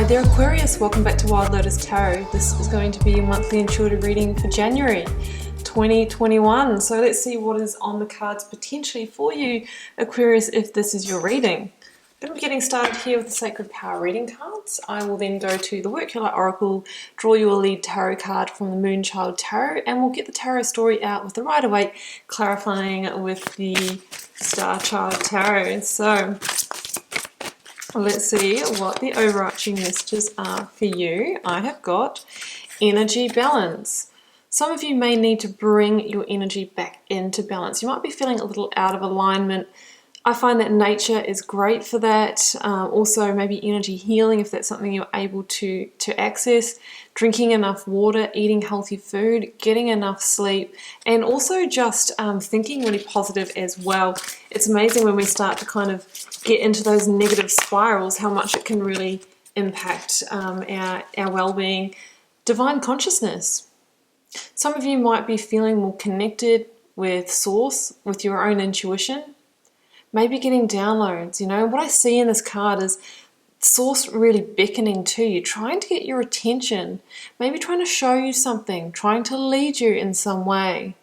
Hi there Aquarius, welcome back to Wild Lotus Tarot. This is going to be your monthly intuitive reading for January 2021. So let's see what is on the cards potentially for you, Aquarius, if this is your reading. I'm going to be getting started here with the Sacred Power reading cards. I will then go to the Work Your Light Oracle, draw you a lead tarot card from the Moonchild Tarot, and we'll get the tarot story out with the Rider-Waite, clarifying with the Star Child Tarot. So let's see what the overarching messages are for you. I have got energy balance. Some of you may need to bring your energy back into balance. You might be feeling a little out of alignment. I find that nature is great for that. Also maybe energy healing if that's something you're able to access. Drinking enough water, eating healthy food, getting enough sleep, and also just thinking really positive as well. It's amazing when we start to kind of get into those negative spirals, how much it can really impact our well-being. Divine consciousness. Some of you might be feeling more connected with Source, with your own intuition. Maybe getting downloads, you know. What I see in this card is Source really beckoning to you, trying to get your attention, maybe trying to show you something, trying to lead you in some way.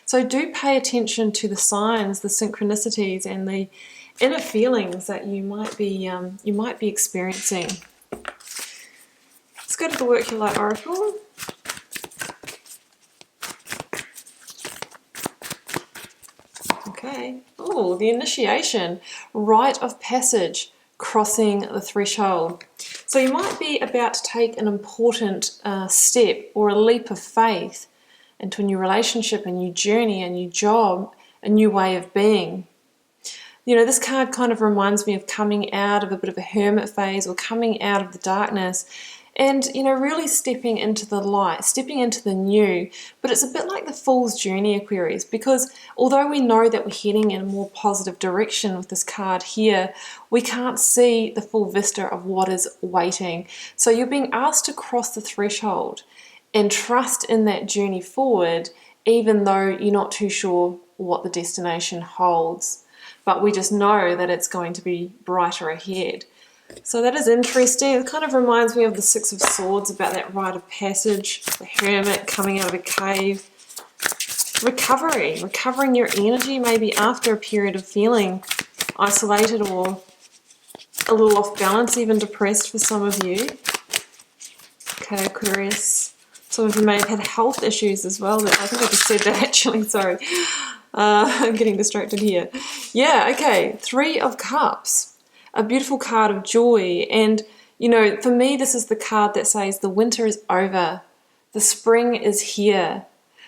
So do pay attention to the signs, the synchronicities, and the inner feelings that you might be experiencing. Let's go to the Work Your Light Oracle. Okay. Oh, the initiation, rite of passage, crossing the threshold. So you might be about to take an important step or a leap of faith into a new relationship, a new journey, a new job, a new way of being. You know, this card kind of reminds me of coming out of a bit of a hermit phase or coming out of the darkness and, you know, really stepping into the light, stepping into the new. But it's a bit like the Fool's Journey, Aquarius, because although we know that we're heading in a more positive direction with this card here, we can't see the full vista of what is waiting. So you're being asked to cross the threshold and trust in that journey forward, even though you're not too sure what the destination holds. But we just know that it's going to be brighter ahead. So that is interesting. It kind of reminds me of the Six of Swords, about that rite of passage, the hermit coming out of a cave. Recovering your energy, maybe after a period of feeling isolated or a little off balance, even depressed for some of you. Okay, Aquarius. Some of you may have had health issues as well. I think I just said that actually, sorry. I'm getting distracted here. Yeah, okay, Three of Cups. A beautiful card of joy. And, you know, for me, this is the card that says the winter is over. The spring is here.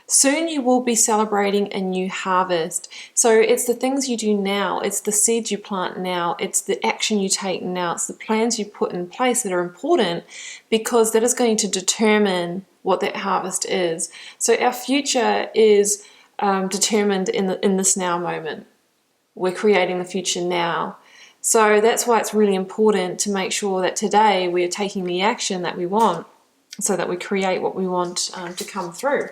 Soon you will be celebrating a new harvest. So it's the things you do now. It's the seeds you plant now. It's the action you take now. It's the plans you put in place that are important, because that is going to determine what that harvest is. So our future is determined in this now moment. We're creating the future now. So that's why it's really important to make sure that today we are taking the action that we want, so that we create what we want to come through.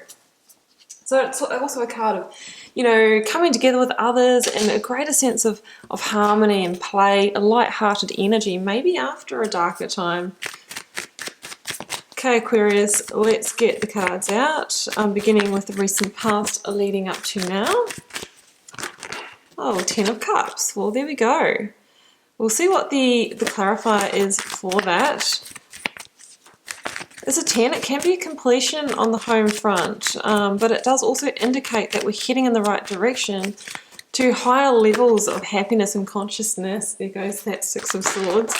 So it's also a card of, you know, coming together with others and a greater sense of harmony and play, a light-hearted energy, maybe after a darker time. Okay, Aquarius, let's get the cards out. Beginning with the recent past leading up to now. Oh, Ten of Cups. Well, there we go. We'll see what the clarifier is for that. It's a 10. It can be a completion on the home front, but it does also indicate that we're heading in the right direction to higher levels of happiness and consciousness. There goes that Six of Swords.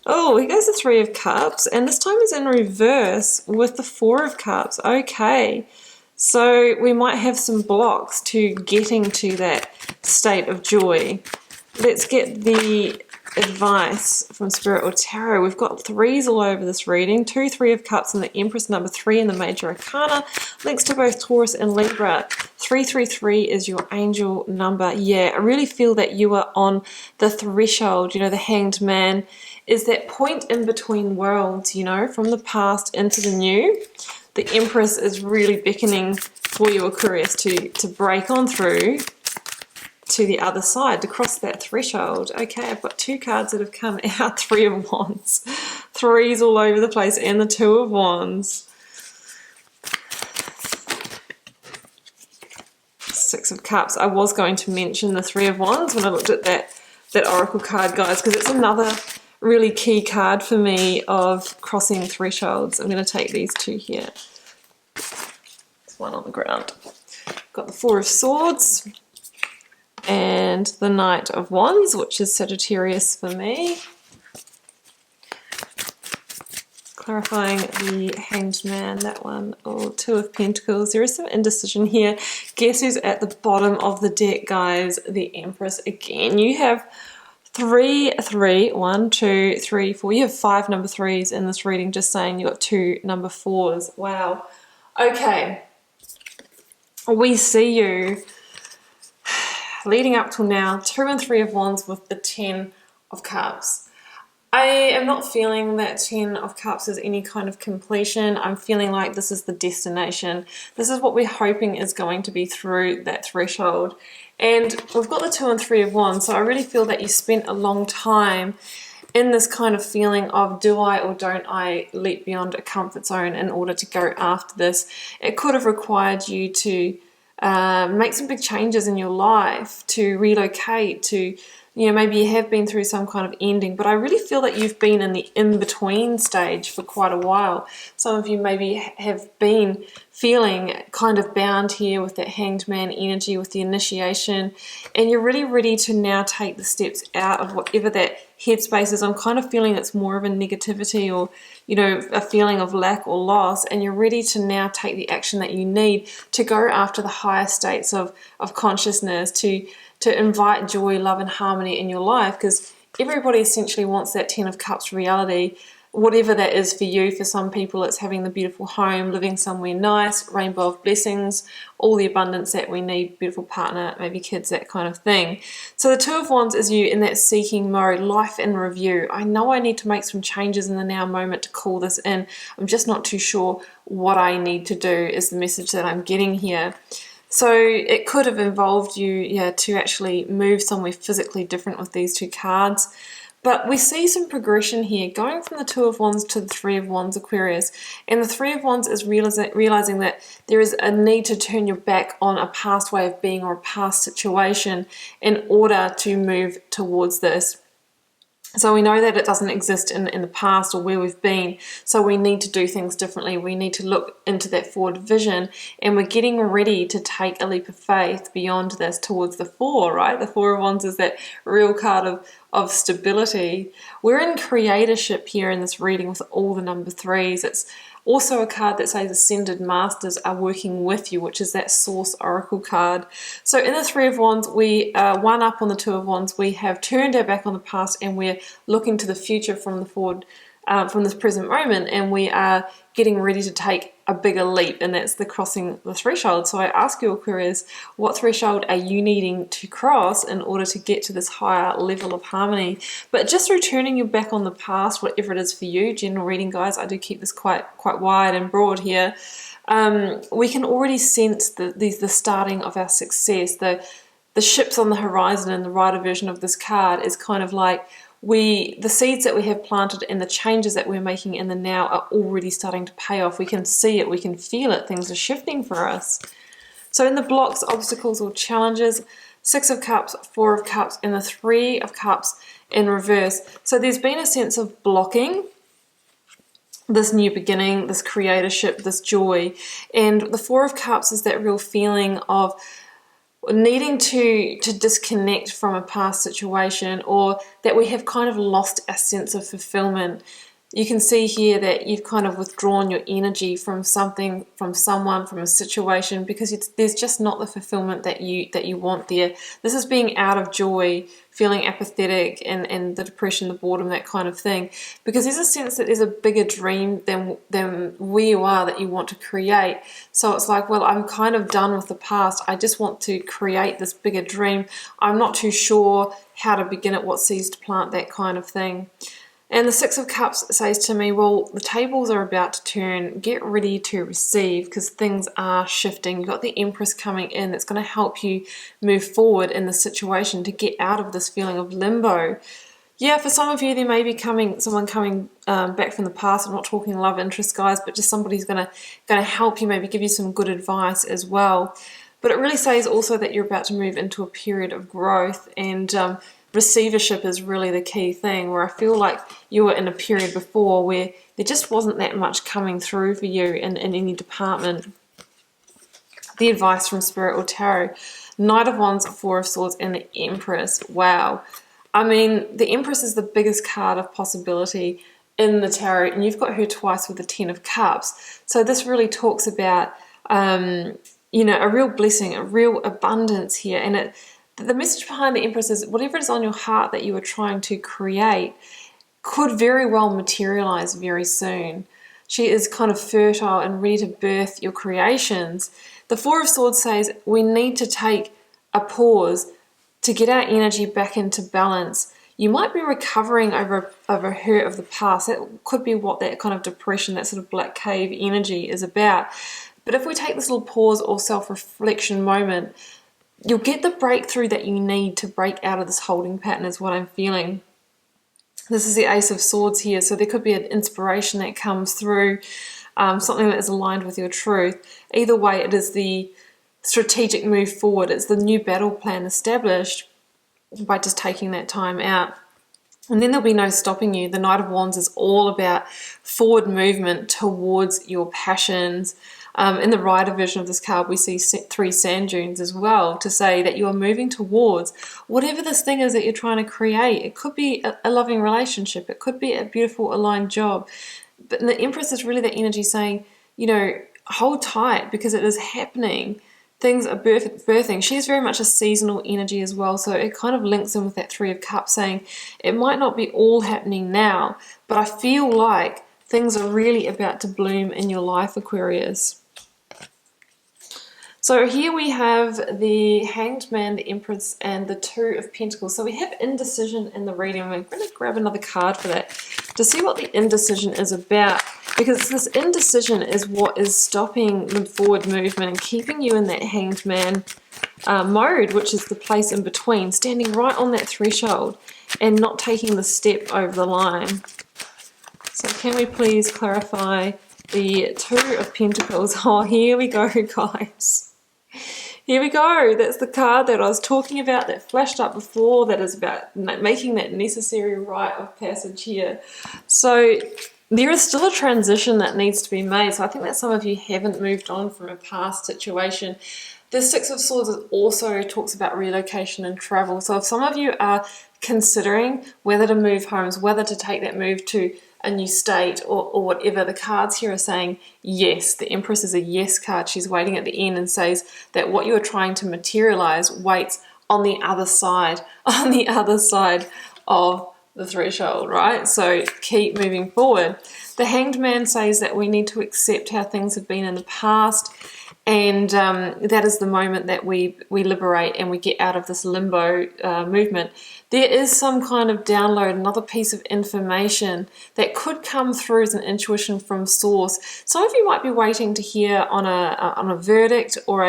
Oh, here goes the Three of Cups, and this time is in reverse with the Four of Cups. Okay, so we might have some blocks to getting to that state of joy. Let's get the advice from Spirit or Tarot. We've got threes all over this reading. 2, 3 of Cups and the Empress, number 3 in the Major Arcana. Links to both Taurus and Libra. 333 is your angel number. Yeah, I really feel that you are on the threshold. You know, the Hanged Man is that point in between worlds, you know, from the past into the new. The Empress is really beckoning for you, Aquarius, to break on through to the other side, to cross that threshold. Okay, I've got two cards that have come out. Three of Wands. threes all over the place, and the Two of Wands. Six of Cups. I was going to mention the Three of Wands when I looked at that Oracle card, guys, because it's another really key card for me of crossing thresholds. I'm going to take these two here. There's one on the ground. Got the Four of Swords and the Knight of Wands, which is Sagittarius for me. Clarifying the Hanged Man, that one. Oh, Two of Pentacles. There is some indecision here. Guess who's at the bottom of the deck, guys? The Empress again. You have one, two, three, four. You have 5 number 3s in this reading, just saying you got 2 number 4s. Wow. Okay. We see you leading up till now, 2 and 3 of Wands with the 10 of Cups. I am not feeling that 10 of Cups is any kind of completion. I'm feeling like this is the destination. This is what we're hoping is going to be through that threshold. And we've got the 2 and 3 of Wands, so I really feel that you spent a long time in this kind of feeling of, do I or don't I leap beyond a comfort zone in order to go after this? It could have required you to make some big changes in your life, to relocate, to, you know, maybe you have been through some kind of ending, but I really feel that you've been in the in-between stage for quite a while. Some of you maybe have been feeling kind of bound here with that Hanged Man energy, with the initiation, and you're really ready to now take the steps out of whatever that headspace is. I'm kind of feeling it's more of a negativity, or, you know, a feeling of lack or loss, and you're ready to now take the action that you need to go after the higher states of consciousness, to invite joy, love, and harmony in your life, because everybody essentially wants that 10 of Cups reality, whatever that is for you. For some people, it's having the beautiful home, living somewhere nice, rainbow of blessings, all the abundance that we need, beautiful partner, maybe kids, that kind of thing. So the 2 of Wands is you in that seeking mode, life in review. I know I need to make some changes in the now moment to call this in. I'm just not too sure what I need to do, is the message that I'm getting here. So it could have involved you, to actually move somewhere physically different with these 2 cards. But we see some progression here, going from the 2 of Wands to the 3 of Wands, Aquarius. And the 3 of Wands is realizing that there is a need to turn your back on a past way of being or a past situation in order to move towards this. So we know that it doesn't exist in the past or where we've been, so we need to do things differently. We need to look into that forward vision, and we're getting ready to take a leap of faith beyond this towards the 4, right? The 4 of Wands is that real card of stability. We're in creatorship here in this reading with all the number 3s. It's also a card that says Ascended Masters are working with you, which is that Source Oracle card. So in the 3 of Wands, we are one up on the 2 of Wands. We have turned our back on the past, and we're looking to the future from the forward, from this present moment, and we are getting ready to take a bigger leap, and that's the crossing the threshold. So I ask you, Aquarius, what threshold are you needing to cross in order to get to this higher level of harmony? But just through turning your back on the past, whatever it is for you, general reading, guys, I do keep this quite wide and broad here, we can already sense the starting of our success. The ships on the horizon, and the writer version of this card is kind of like, the seeds that we have planted and the changes that we're making in the now are already starting to pay off. We can see it, we can feel it, things are shifting for us. So in the blocks, obstacles or challenges, 6 of Cups, 4 of Cups, and the 3 of Cups in reverse. So there's been a sense of blocking this new beginning, this creatorship, this joy. And the 4 of Cups is that real feeling of needing to disconnect from a past situation, or that we have kind of lost our sense of fulfillment. You can see here that you've kind of withdrawn your energy from something, from someone, from a situation, because there's just not the fulfillment that you want there. This is being out of joy, feeling apathetic, and the depression, the boredom, that kind of thing. Because there's a sense that there's a bigger dream than where you are that you want to create. So it's like, well, I'm kind of done with the past. I just want to create this bigger dream. I'm not too sure how to begin it, what seeds to plant, that kind of thing. And the 6 of Cups says to me, well, the tables are about to turn. Get ready to receive, because things are shifting. You've got the Empress coming in that's going to help you move forward in the situation to get out of this feeling of limbo. Yeah, for some of you, there may be someone coming back from the past. I'm not talking love interest, guys, but just somebody's gonna help you, maybe give you some good advice as well. But it really says also that you're about to move into a period of growth, and receivership is really the key thing, where I feel like you were in a period before where there just wasn't that much coming through for you in any department. The advice from Spirit or Tarot: Knight of Wands, Four of Swords, and the Empress. Wow. I mean, the Empress is the biggest card of possibility in the tarot, and you've got her twice with the Ten of Cups. So this really talks about, you know, a real blessing, a real abundance here. And the message behind the Empress is whatever is on your heart that you are trying to create could very well materialize very soon. She is kind of fertile and ready to birth your creations. The Four of Swords says we need to take a pause to get our energy back into balance. You might be recovering over hurt of the past. That could be what that kind of depression, that sort of black cave energy is about. But if we take this little pause or self-reflection moment, you'll get the breakthrough that you need to break out of this holding pattern, is what I'm feeling. This is the Ace of Swords here, so there could be an inspiration that comes through, something that is aligned with your truth. Either way, it is the strategic move forward. It's the new battle plan established by just taking that time out. And then there'll be no stopping you. The Knight of Wands is all about forward movement towards your passions. In the Rider version of this card, we see 3 sand dunes as well, to say that you are moving towards whatever this thing is that you're trying to create. It could be a loving relationship. It could be a beautiful aligned job. But the Empress is really that energy saying, you know, hold tight, because it is happening. Things are birthing. She's very much a seasonal energy as well, so it kind of links in with that Three of Cups, saying it might not be all happening now, but I feel like things are really about to bloom in your life, Aquarius. So here we have the Hanged Man, the Empress, and the Two of Pentacles. So we have indecision in the reading. We're going to grab another card for that to see what the indecision is about, because this indecision is what is stopping the forward movement and keeping you in that Hanged Man mode, which is the place in between, standing right on that threshold and not taking the step over the line. So can we please clarify the Two of Pentacles? Oh, here we go, guys. Here we go. That's the card that I was talking about that flashed up before, that is about making that necessary rite of passage here. So there is still a transition that needs to be made. So I think that some of you haven't moved on from a past situation. The Six of Swords also talks about relocation and travel. So if some of you are considering whether to move homes, whether to take that move to a new state or whatever, the cards here are saying yes. The Empress is a yes card. She's waiting at the end and says that what you are trying to materialize waits on the other side, of the threshold, right? So keep moving forward. The Hanged Man says that we need to accept how things have been in the past, and that is the moment that we liberate and we get out of this limbo movement. There is some kind of download, another piece of information that could come through as an intuition from source. Some of you might be waiting to hear on a verdict, or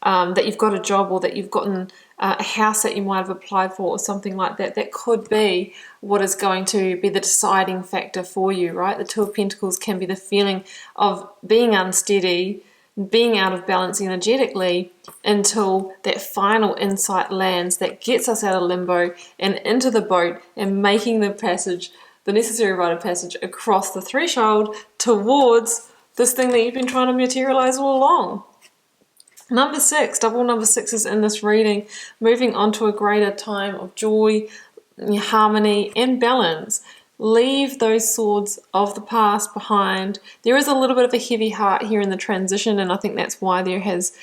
that you've got a job, or that you've gotten a house that you might have applied for, or something like that. That could be what is going to be the deciding factor for you, right? The Two of Pentacles can be the feeling of being unsteady, being out of balance energetically, until that final insight lands that gets us out of limbo and into the boat and making the passage, the necessary rite of passage across the threshold towards this thing that you've been trying to materialize all along. Number 6, double number 6s in this reading, moving on to a greater time of joy, harmony, and balance. Leave those swords of the past behind. There is a little bit of a heavy heart here in the transition, and I think that's why there has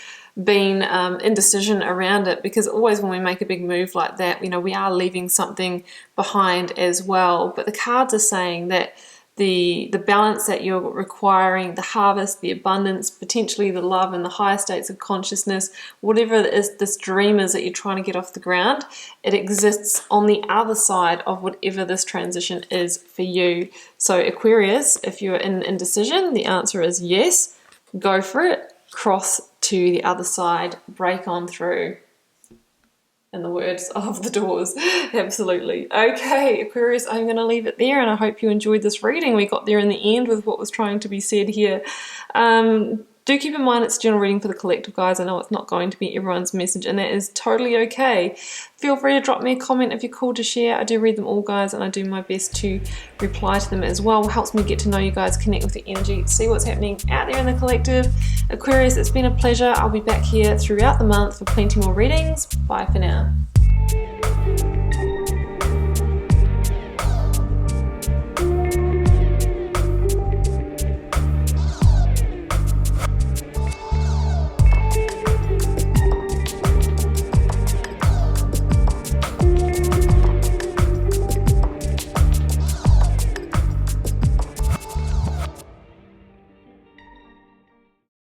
been indecision around it, because always when we make a big move like that, you know, we are leaving something behind as well. But the cards are saying that the balance that you're requiring, the harvest, the abundance, potentially the love and the higher states of consciousness, whatever it is, this dream is that you're trying to get off the ground, it exists on the other side of whatever this transition is for you. So Aquarius, if you're in indecision, the answer is yes. Go for it. Cross to the other side. Break on through. in the words of the Doors. Absolutely. Okay, Aquarius, I'm going to leave it there, and I hope you enjoyed this reading. We got there in the end with what was trying to be said here. Do keep in mind it's a general reading for the collective, guys. I know it's not going to be everyone's message, and that is totally okay. Feel free to drop me a comment if you're called to share. I do read them all, guys, and I do my best to reply to them as well. It helps me get to know you guys, connect with the energy, see what's happening out there in the collective. Aquarius, it's been a pleasure. I'll be back here throughout the month for plenty more readings. Bye for now.